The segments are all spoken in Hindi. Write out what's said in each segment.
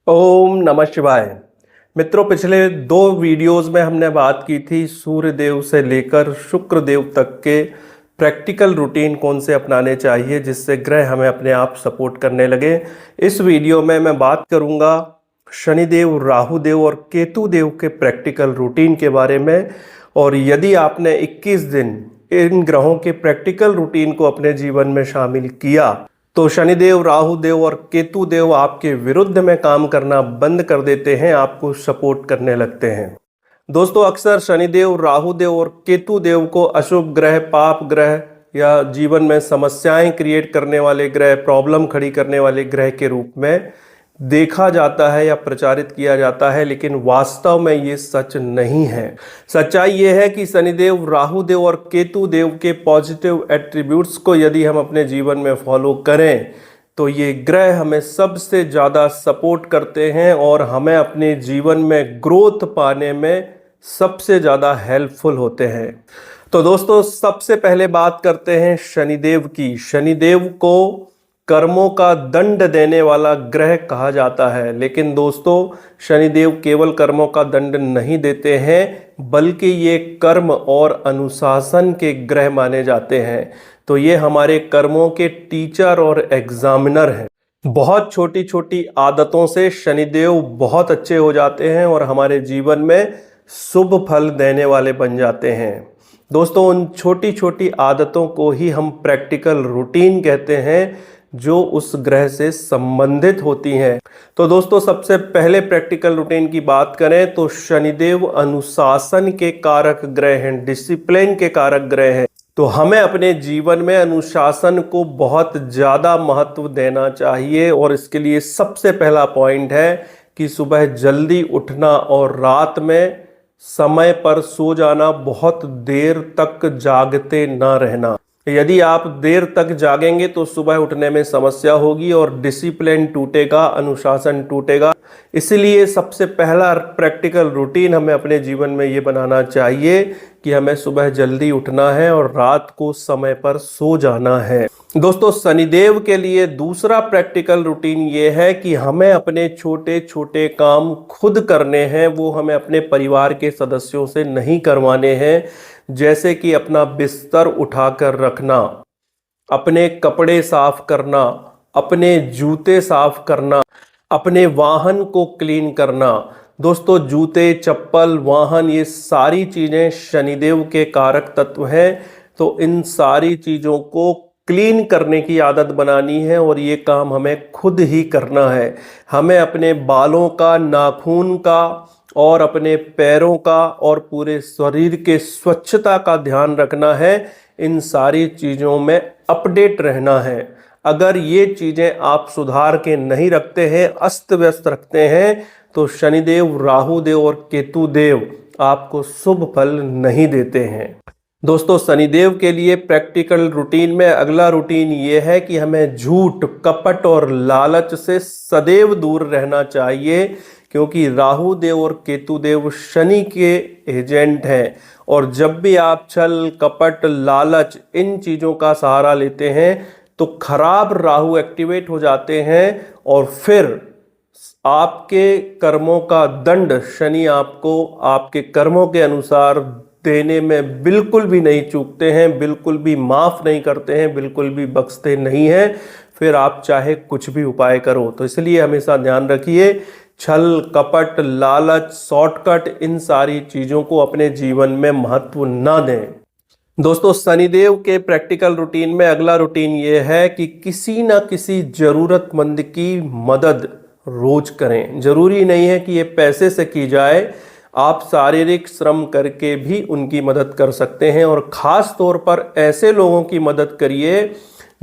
ओम नमः शिवाय। मित्रों, पिछले दो वीडियोस में हमने बात की थी सूर्य देव से लेकर शुक्र देव तक के प्रैक्टिकल रूटीन कौन से अपनाने चाहिए जिससे ग्रह हमें अपने आप सपोर्ट करने लगे। इस वीडियो में मैं बात करूंगा शनिदेव, राहु देव और केतु देव के प्रैक्टिकल रूटीन के बारे में। और यदि आपने 21 दिन इन ग्रहों के प्रैक्टिकल रूटीन को अपने जीवन में शामिल किया तो शनिदेव, राहु देव और केतु देव आपके विरुद्ध में काम करना बंद कर देते हैं, आपको सपोर्ट करने लगते हैं। दोस्तों, अक्सर शनिदेव, राहु देव और केतु देव को अशुभ ग्रह, पाप ग्रह या जीवन में समस्याएं क्रिएट करने वाले ग्रह, प्रॉब्लम खड़ी करने वाले ग्रह के रूप में देखा जाता है या प्रचारित किया जाता है, लेकिन वास्तव में ये सच नहीं है। सच्चाई ये है कि शनिदेव, राहु देव और केतु देव के पॉजिटिव एट्रीब्यूट्स को यदि हम अपने जीवन में फॉलो करें तो ये ग्रह हमें सबसे ज़्यादा सपोर्ट करते हैं और हमें अपने जीवन में ग्रोथ पाने में सबसे ज़्यादा हेल्पफुल होते हैं। तो दोस्तों, सबसे पहले बात करते हैं शनिदेव की। शनिदेव को कर्मों का दंड देने वाला ग्रह कहा जाता है, लेकिन दोस्तों शनिदेव केवल कर्मों का दंड नहीं देते हैं, बल्कि ये कर्म और अनुशासन के ग्रह माने जाते हैं। तो ये हमारे कर्मों के टीचर और एग्जामिनर हैं। बहुत छोटी छोटी आदतों से शनिदेव बहुत अच्छे हो जाते हैं और हमारे जीवन में शुभ फल देने वाले बन जाते हैं। दोस्तों, उन छोटी छोटी आदतों को ही हम प्रैक्टिकल रूटीन कहते हैं जो उस ग्रह से संबंधित होती हैं। तो दोस्तों, सबसे पहले प्रैक्टिकल रूटीन की बात करें तो शनिदेव अनुशासन के कारक ग्रह हैं, डिसिप्लिन के कारक ग्रह हैं। तो हमें अपने जीवन में अनुशासन को बहुत ज़्यादा महत्व देना चाहिए और इसके लिए सबसे पहला पॉइंट है कि सुबह जल्दी उठना और रात में समय पर सो जाना, बहुत देर तक जागते ना रहना। यदि आप देर तक जागेंगे तो सुबह उठने में समस्या होगी और डिसिप्लिन टूटेगा, अनुशासन टूटेगा। इसलिए सबसे पहला प्रैक्टिकल रूटीन हमें अपने जीवन में ये बनाना चाहिए कि हमें सुबह जल्दी उठना है और रात को समय पर सो जाना है। दोस्तों, शनिदेव के लिए दूसरा प्रैक्टिकल रूटीन ये है कि हमें अपने छोटे छोटे काम खुद करने हैं, वो हमें अपने परिवार के सदस्यों से नहीं करवाने हैं। जैसे कि अपना बिस्तर उठाकर रखना, अपने कपड़े साफ करना, अपने जूते साफ करना, अपने वाहन को क्लीन करना। दोस्तों, जूते, चप्पल, वाहन, ये सारी चीज़ें शनिदेव के कारक तत्व हैं। तो इन सारी चीज़ों को क्लीन करने की आदत बनानी है और ये काम हमें खुद ही करना है। हमें अपने बालों का, नाखून का और अपने पैरों का और पूरे शरीर के स्वच्छता का ध्यान रखना है। इन सारी चीज़ों में अपडेट रहना है। अगर ये चीज़ें आप सुधार के नहीं रखते हैं, अस्त व्यस्त रखते हैं, तो शनिदेव, राहु देव और केतु देव आपको शुभ फल नहीं देते हैं। दोस्तों, शनिदेव के लिए प्रैक्टिकल रूटीन में अगला रूटीन ये है कि हमें झूठ, कपट और लालच से सदैव दूर रहना चाहिए, क्योंकि राहु देव और केतु देव शनि के एजेंट हैं। और जब भी आप छल, कपट, लालच, इन चीज़ों का सहारा लेते हैं तो खराब राहु एक्टिवेट हो जाते हैं और फिर आपके कर्मों का दंड शनि आपको आपके कर्मों के अनुसार देने में बिल्कुल भी नहीं चूकते हैं, बिल्कुल भी माफ़ नहीं करते हैं, बिल्कुल भी बख्शते नहीं हैं। फिर आप चाहे कुछ भी उपाय करो। तो इसलिए हमेशा ध्यान रखिए, छल, कपट, लालच, शॉर्टकट, इन सारी चीज़ों को अपने जीवन में महत्व ना दें। दोस्तों, शनिदेव के प्रैक्टिकल रूटीन में अगला रूटीन ये है कि किसी ना किसी ज़रूरतमंद की मदद रोज करें। ज़रूरी नहीं है कि ये पैसे से की जाए, आप शारीरिक श्रम करके भी उनकी मदद कर सकते हैं। और ख़ास तौर पर ऐसे लोगों की मदद करिए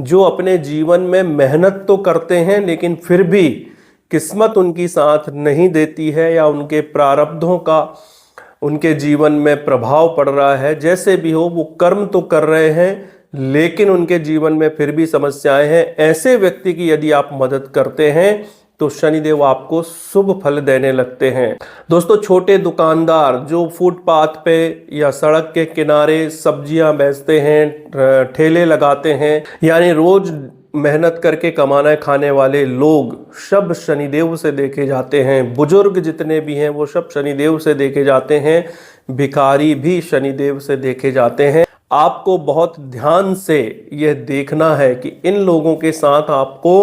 जो अपने जीवन में मेहनत तो करते हैं लेकिन फिर भी किस्मत उनकी साथ नहीं देती है या उनके प्रारब्धों का उनके जीवन में प्रभाव पड़ रहा है। जैसे भी हो, वो कर्म तो कर रहे हैं लेकिन उनके जीवन में फिर भी समस्याएं हैं। ऐसे व्यक्ति की यदि आप मदद करते हैं तो शनिदेव आपको शुभ फल देने लगते हैं। दोस्तों, छोटे दुकानदार जो फुटपाथ पे या सड़क के किनारे सब्जियां बेचते हैं, ठेले लगाते हैं, यानी रोज मेहनत करके कमाना खाने वाले लोग सब शनिदेव से देखे जाते हैं। बुजुर्ग जितने भी हैं वो सब शनिदेव से देखे जाते हैं। भिखारी भी शनिदेव से देखे जाते हैं। आपको बहुत ध्यान से यह देखना है कि इन लोगों के साथ आपको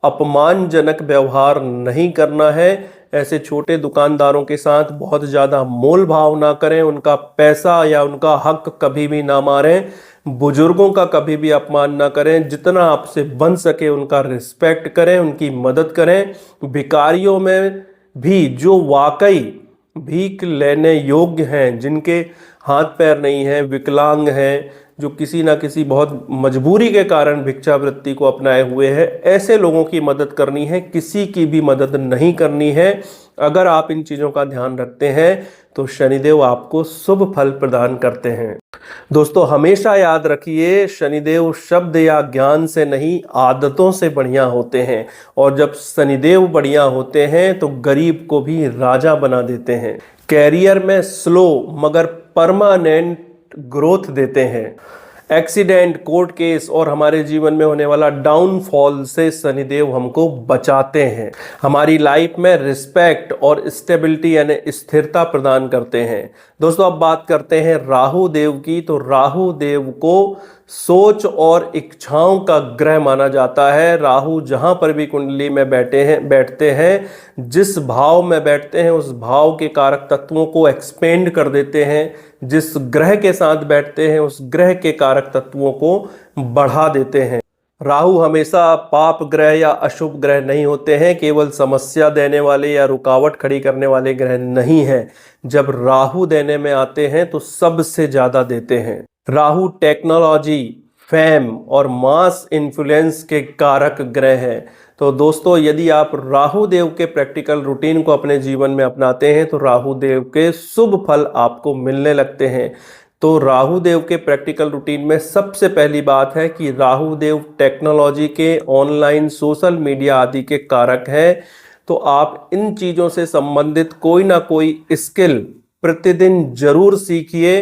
अपमानजनक व्यवहार नहीं करना है। ऐसे छोटे दुकानदारों के साथ बहुत ज़्यादा मोल भाव ना करें, उनका पैसा या उनका हक कभी भी ना मारें, बुजुर्गों का कभी भी अपमान ना करें। जितना आपसे बन सके उनका रिस्पेक्ट करें, उनकी मदद करें। भिखारियों में भी जो वाकई भीख लेने योग्य हैं, जिनके हाथ पैर नहीं हैं, विकलांग हैं, जो किसी ना किसी बहुत मजबूरी के कारण भिक्षावृत्ति को अपनाए हुए हैं, ऐसे लोगों की मदद करनी है, किसी की भी मदद नहीं करनी है। अगर आप इन चीज़ों का ध्यान रखते हैं तो शनिदेव आपको शुभ फल प्रदान करते हैं। दोस्तों हमेशा याद रखिए, शनिदेव शब्द या ज्ञान से नहीं आदतों से बढ़िया होते हैं, और जब शनिदेव बढ़िया होते हैं तो गरीब को भी राजा बना देते हैं। कैरियर में स्लो मगर परमानेंट ग्रोथ देते हैं। एक्सीडेंट, कोर्ट केस और हमारे जीवन में होने वाला डाउनफॉल से शनिदेव हमको बचाते हैं। हमारी लाइफ में रिस्पेक्ट और स्टेबिलिटी यानी स्थिरता प्रदान करते हैं। दोस्तों अब बात करते हैं राहु देव की। तो राहु देव को सोच और इच्छाओं का ग्रह माना जाता है। राहु जहां पर भी कुंडली में बैठते हैं, जिस भाव में बैठते हैं उस भाव के कारक तत्वों को एक्सपेंड कर देते हैं। जिस ग्रह के साथ बैठते हैं उस ग्रह के कारक तत्वों को बढ़ा देते हैं। राहु हमेशा पाप ग्रह या अशुभ ग्रह नहीं होते हैं, केवल समस्या देने वाले या रुकावट खड़ी करने वाले ग्रह नहीं है। जब राहु देने में आते हैं तो सबसे ज्यादा देते हैं। राहु टेक्नोलॉजी, फेम और मास इन्फ्लुएंस के कारक ग्रह हैं। तो दोस्तों यदि आप राहु देव के प्रैक्टिकल रूटीन को अपने जीवन में अपनाते हैं तो राहु देव के शुभ फल आपको मिलने लगते हैं। तो राहु देव के प्रैक्टिकल रूटीन में सबसे पहली बात है कि राहु देव टेक्नोलॉजी के, ऑनलाइन, सोशल मीडिया आदि के कारक हैं। तो आप इन चीज़ों से संबंधित कोई ना कोई स्किल प्रतिदिन जरूर सीखिए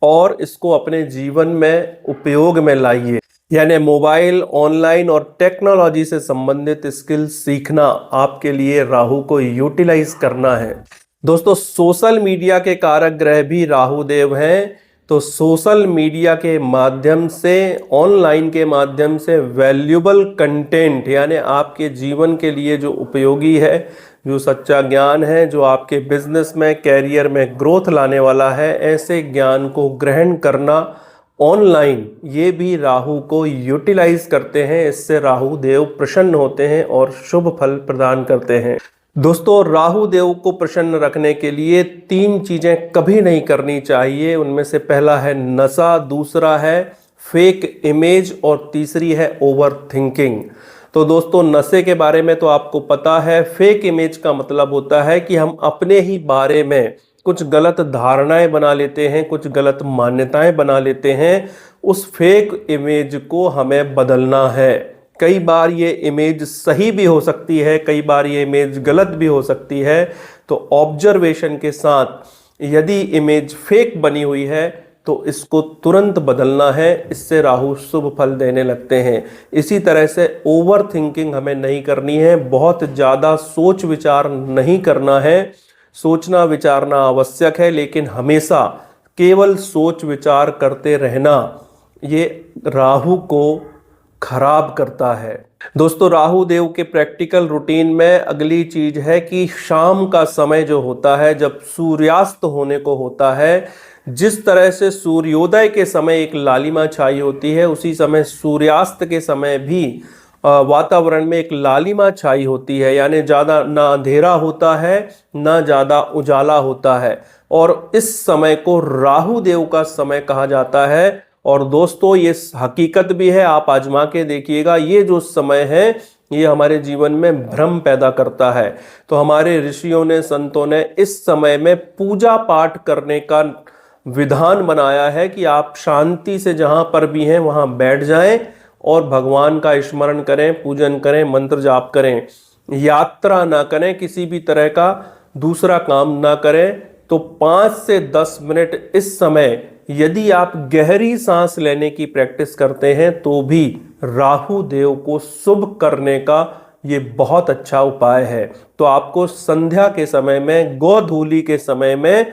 और इसको अपने जीवन में उपयोग में लाइए। यानी मोबाइल, ऑनलाइन और टेक्नोलॉजी से संबंधित स्किल सीखना आपके लिए राहु को यूटिलाइज करना है। दोस्तों सोशल मीडिया के कारक ग्रह भी राहु देव हैं। तो सोशल मीडिया के माध्यम से, ऑनलाइन के माध्यम से वैल्यूबल कंटेंट यानी आपके जीवन के लिए जो उपयोगी है, जो सच्चा ज्ञान है, जो आपके बिजनेस में, कैरियर में ग्रोथ लाने वाला है, ऐसे ज्ञान को ग्रहण करना ऑनलाइन, ये भी राहु को यूटिलाइज करते हैं। इससे राहु देव प्रसन्न होते हैं और शुभ फल प्रदान करते हैं। दोस्तों राहु देव को प्रसन्न रखने के लिए 3 चीजें कभी नहीं करनी चाहिए। उनमें से पहला है नशा, दूसरा है फेक इमेज और तीसरी है ओवर थिंकिंग। तो दोस्तों नशे के बारे में तो आपको पता है। फेक इमेज का मतलब होता है कि हम अपने ही बारे में कुछ गलत धारणाएं बना लेते हैं, कुछ गलत मान्यताएं बना लेते हैं। उस फेक इमेज को हमें बदलना है। कई बार ये इमेज सही भी हो सकती है, कई बार ये इमेज गलत भी हो सकती है। तो ऑब्जर्वेशन के साथ यदि इमेज फेक बनी हुई है तो इसको तुरंत बदलना है। इससे राहु शुभ फल देने लगते हैं। इसी तरह से ओवर थिंकिंग हमें नहीं करनी है, बहुत ज़्यादा सोच विचार नहीं करना है। सोचना विचारना आवश्यक है, लेकिन हमेशा केवल सोच विचार करते रहना ये राहु को खराब करता है। दोस्तों राहु देव के प्रैक्टिकल रूटीन में अगली चीज है कि शाम का समय जो होता है, जब सूर्यास्त होने को होता है, जिस तरह से सूर्योदय के समय एक लालिमा छाई होती है, उसी समय सूर्यास्त के समय भी वातावरण में एक लालिमा छाई होती है। यानी ज़्यादा ना अंधेरा होता है ना ज़्यादा उजाला होता है, और इस समय को राहु देव का समय कहा जाता है। और दोस्तों ये हकीकत भी है, आप आजमा के देखिएगा। ये जो समय है ये हमारे जीवन में भ्रम पैदा करता है। तो हमारे ऋषियों ने, संतों ने इस समय में पूजा पाठ करने का विधान बनाया है कि आप शांति से जहाँ पर भी हैं वहाँ बैठ जाएं और भगवान का स्मरण करें, पूजन करें, मंत्र जाप करें, यात्रा ना करें, किसी भी तरह का दूसरा काम ना करें। तो 5 से 10 मिनट इस समय यदि आप गहरी सांस लेने की प्रैक्टिस करते हैं तो भी राहु देव को शुभ करने का ये बहुत अच्छा उपाय है। तो आपको संध्या के समय में, गोधूली के समय में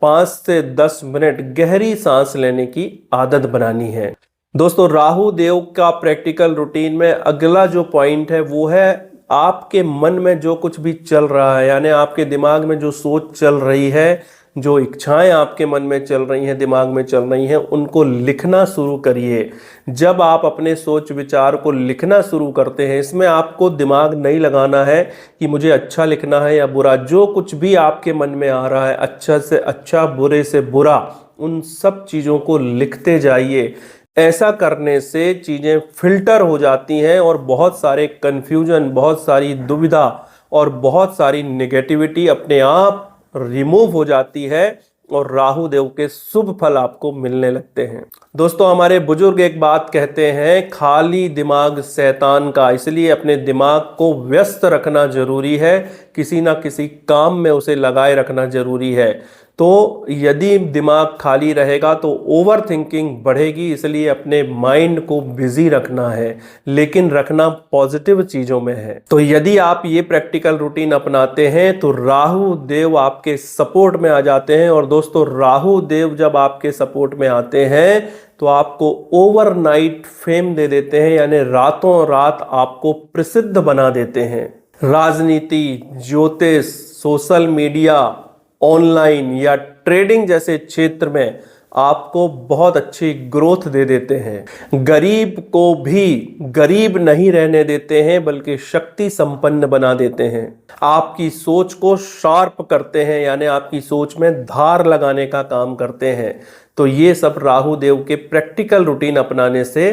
5 से 10 मिनट गहरी सांस लेने की आदत बनानी है। दोस्तों, राहु देव का प्रैक्टिकल रूटीन में अगला जो पॉइंट है वो है आपके मन में जो कुछ भी चल रहा है, यानी आपके दिमाग में जो सोच चल रही है, जो इच्छाएं आपके मन में चल रही हैं, दिमाग में चल रही हैं, उनको लिखना शुरू करिए। जब आप अपने सोच विचार को लिखना शुरू करते हैं, इसमें आपको दिमाग नहीं लगाना है कि मुझे अच्छा लिखना है या बुरा। जो कुछ भी आपके मन में आ रहा है, अच्छा से अच्छा, बुरे से बुरा, उन सब चीज़ों को लिखते जाइए। ऐसा करने से चीज़ें फिल्टर हो जाती हैं और बहुत सारे कन्फ्यूजन, बहुत सारी दुविधा और बहुत सारी नेगेटिविटी अपने आप रिमूव हो जाती है और राहु देव के शुभ फल आपको मिलने लगते हैं। दोस्तों, हमारे बुजुर्ग एक बात कहते हैं, खाली दिमाग शैतान का, इसलिए अपने दिमाग को व्यस्त रखना जरूरी है, किसी ना किसी काम में उसे लगाए रखना जरूरी है। तो यदि दिमाग खाली रहेगा तो ओवर थिंकिंग बढ़ेगी, इसलिए अपने माइंड को बिजी रखना है, लेकिन रखना पॉजिटिव चीज़ों में है। तो यदि आप ये प्रैक्टिकल रूटीन अपनाते हैं तो राहु देव आपके सपोर्ट में आ जाते हैं। और दोस्तों, राहु देव जब आपके सपोर्ट में आते हैं तो आपको ओवरनाइट फेम दे देते हैं, यानी रातों रात आपको प्रसिद्ध बना देते हैं। राजनीति, ज्योतिष, सोशल मीडिया, ऑनलाइन या ट्रेडिंग जैसे क्षेत्र में आपको बहुत अच्छी ग्रोथ दे देते हैं। गरीब को भी गरीब नहीं रहने देते हैं, बल्कि शक्ति संपन्न बना देते हैं। आपकी सोच को शार्प करते हैं, यानी आपकी सोच में धार लगाने का काम करते हैं। तो ये सब राहु देव के प्रैक्टिकल रूटीन अपनाने से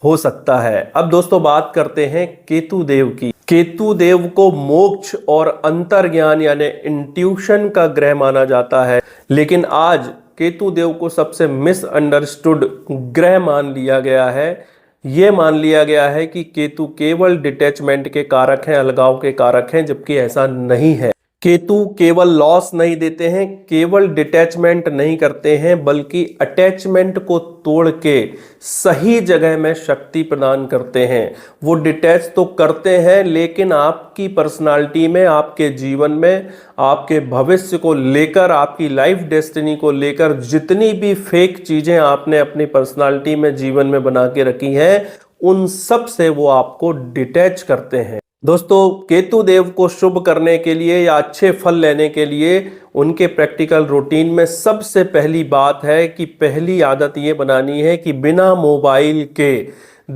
हो सकता है। अब दोस्तों, बात करते हैं केतु देव की। केतु देव को मोक्ष और अंतर्ज्ञान यानी इंट्यूशन का ग्रह माना जाता है, लेकिन आज केतु देव को सबसे मिसअंडरस्टूड ग्रह मान लिया गया है। ये मान लिया गया है कि केतु केवल डिटैचमेंट के कारक हैं, अलगाव के कारक हैं, जबकि ऐसा नहीं है। केतु केवल लॉस नहीं देते हैं, केवल डिटैचमेंट नहीं करते हैं, बल्कि अटैचमेंट को तोड़ के सही जगह में शक्ति प्रदान करते हैं। वो डिटैच तो करते हैं, लेकिन आपकी पर्सनालिटी में, आपके जीवन में, आपके भविष्य को लेकर, आपकी लाइफ डेस्टिनी को लेकर जितनी भी फेक चीजें आपने अपनी पर्सनालिटी में, जीवन में बना के रखी हैं, उन सब से वो आपको डिटैच करते हैं। दोस्तों, केतु देव को शुभ करने के लिए या अच्छे फल लेने के लिए उनके प्रैक्टिकल रूटीन में सबसे पहली बात है कि पहली आदत ये बनानी है कि बिना मोबाइल के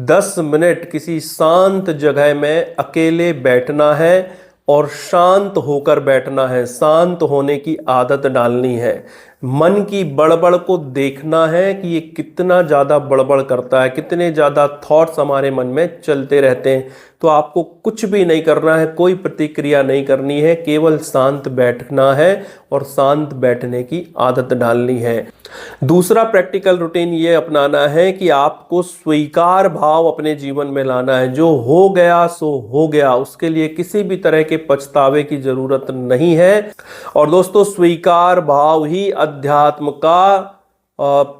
10 मिनट किसी शांत जगह में अकेले बैठना है और शांत होकर बैठना है। शांत होने की आदत डालनी है। मन की बड़बड़ को देखना है कि ये कितना ज़्यादा बड़बड़ करता है, कितने ज़्यादा थॉट्स हमारे मन में चलते रहते हैं। तो आपको कुछ भी नहीं करना है, कोई प्रतिक्रिया नहीं करनी है, केवल शांत बैठना है और शांत बैठने की आदत डालनी है। दूसरा प्रैक्टिकल रूटीन ये अपनाना है कि आपको स्वीकार भाव अपने जीवन में लाना है। जो हो गया सो हो गया, उसके लिए किसी भी तरह के पछतावे की जरूरत नहीं है। और दोस्तों, स्वीकार भाव ही अध्यात्म का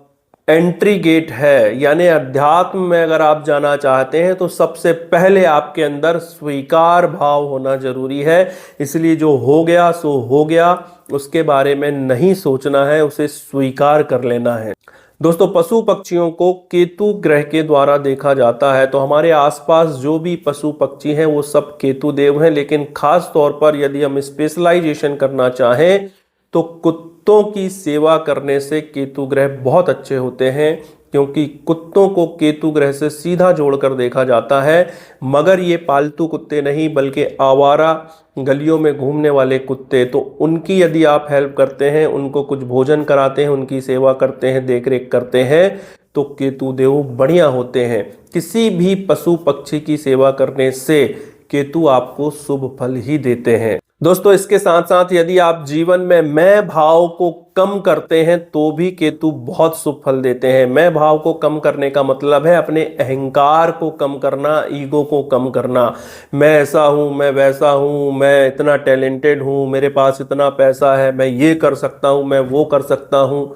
एंट्री गेट है। यानी अध्यात्म में अगर आप जाना चाहते हैं तो सबसे पहले आपके अंदर स्वीकार भाव होना जरूरी है। इसलिए जो हो गया सो हो गया, उसके बारे में नहीं सोचना है, उसे स्वीकार कर लेना है। दोस्तों, पशु पक्षियों को केतु ग्रह के द्वारा देखा जाता है। तो हमारे आसपास जो भी पशु पक्षी हैं वो सब केतु देव हैं, लेकिन खास तौर पर यदि हम स्पेशलाइजेशन करना चाहें तो कुत्तों की सेवा करने से केतु ग्रह बहुत अच्छे होते हैं, क्योंकि कुत्तों को केतु ग्रह से सीधा जोड़कर देखा जाता है। मगर ये पालतू कुत्ते नहीं, बल्कि आवारा गलियों में घूमने वाले कुत्ते, तो उनकी यदि आप हेल्प करते हैं, उनको कुछ भोजन कराते हैं, उनकी सेवा करते हैं, देख रेख करते हैं, तो केतु देव बढ़िया होते हैं। किसी भी पशु पक्षी की सेवा करने से केतु आपको शुभ फल ही देते हैं। दोस्तों, इसके साथ साथ यदि आप जीवन में मैं भाव को कम करते हैं तो भी केतु बहुत शुभ फल देते हैं। मैं भाव को कम करने का मतलब है अपने अहंकार को कम करना, ईगो को कम करना। मैं ऐसा हूँ, मैं वैसा हूँ, मैं इतना टैलेंटेड हूँ, मेरे पास इतना पैसा है, मैं ये कर सकता हूँ, मैं वो कर सकता हूँ।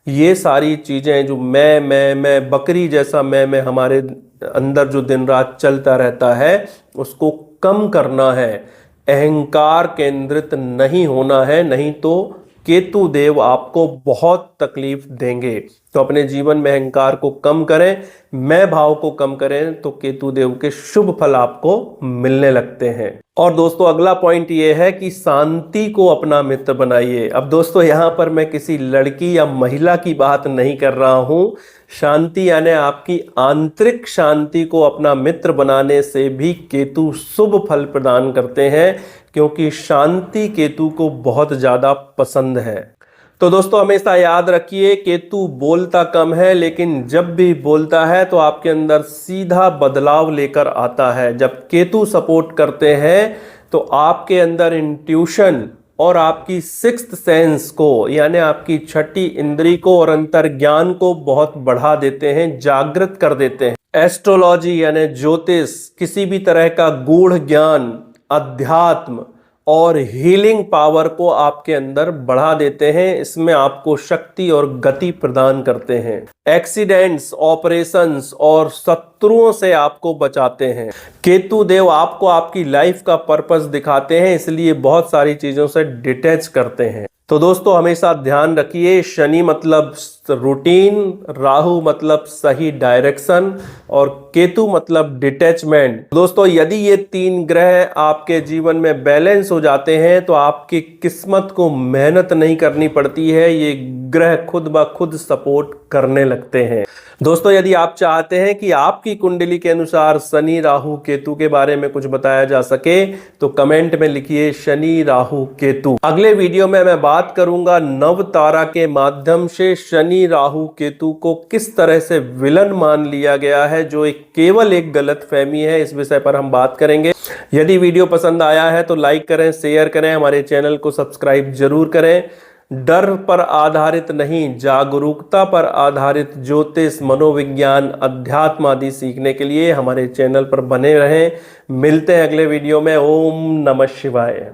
ये सारी चीजें जो मैं बकरी जैसा मैं हमारे अंदर जो दिन रात चलता रहता है, उसको कम करना है। अहंकार केंद्रित नहीं होना है, नहीं तो केतु देव आपको बहुत तकलीफ देंगे। तो अपने जीवन में अहंकार को कम करें, मैं भाव को कम करें, तो केतु देव के शुभ फल आपको मिलने लगते हैं। और दोस्तों अगला पॉइंट ये है कि शांति को अपना मित्र बनाइए। अब दोस्तों यहाँ पर मैं किसी लड़की या महिला की बात नहीं कर रहा हूं। शांति यानी आपकी आंतरिक शांति को अपना मित्र बनाने से भी केतु शुभ फल प्रदान करते हैं, क्योंकि शांति केतु को बहुत ज्यादा पसंद है। तो दोस्तों हमेशा याद रखिए, केतु बोलता कम है, लेकिन जब भी बोलता है तो आपके अंदर सीधा बदलाव लेकर आता है। जब केतु सपोर्ट करते हैं तो आपके अंदर इंट्यूशन और आपकी सिक्स्थ सेंस को, यानी आपकी छठी इंद्री को और अंतर ज्ञान को बहुत बढ़ा देते हैं, जागृत कर देते हैं। एस्ट्रोलॉजी यानी ज्योतिष, किसी भी तरह का गूढ़ ज्ञान, अध्यात्म और हीलिंग पावर को आपके अंदर बढ़ा देते हैं। इसमें आपको शक्ति और गति प्रदान करते हैं। एक्सीडेंट्स, ऑपरेशंस और शत्रुओं से आपको बचाते हैं। केतु देव आपको आपकी लाइफ का पर्पस दिखाते हैं, इसलिए बहुत सारी चीजों से डिटैच करते हैं। तो दोस्तों हमेशा ध्यान रखिए, शनि मतलब रूटीन, राहु मतलब सही डायरेक्शन और केतु मतलब डिटैचमेंट। दोस्तों यदि ये तीन ग्रह आपके जीवन में बैलेंस हो जाते हैं तो आपकी किस्मत को मेहनत नहीं करनी पड़ती है, ये ग्रह खुद ब खुद सपोर्ट करने लगते हैं। दोस्तों यदि आप चाहते हैं कि आपकी कुंडली के अनुसार शनि राहु केतु के बारे में कुछ बताया जा सके, तो कमेंट में लिखिए शनि राहु केतु। अगले वीडियो में मैं बात करूंगा नव तारा के माध्यम से शनि राहु केतु को किस तरह से विलन मान लिया गया है, जो केवल एक गलत फहमी है। इस विषय पर हम बात करेंगे। यदि वीडियो पसंद आया है तो लाइक करें, शेयर करें, हमारे चैनल को सब्सक्राइब जरूर करें। डर पर आधारित नहीं, जागरूकता पर आधारित ज्योतिष, मनोविज्ञान, अध्यात्म आदि सीखने के लिए हमारे चैनल पर बने रहें। मिलते हैं अगले वीडियो में। ओम नमः शिवाय।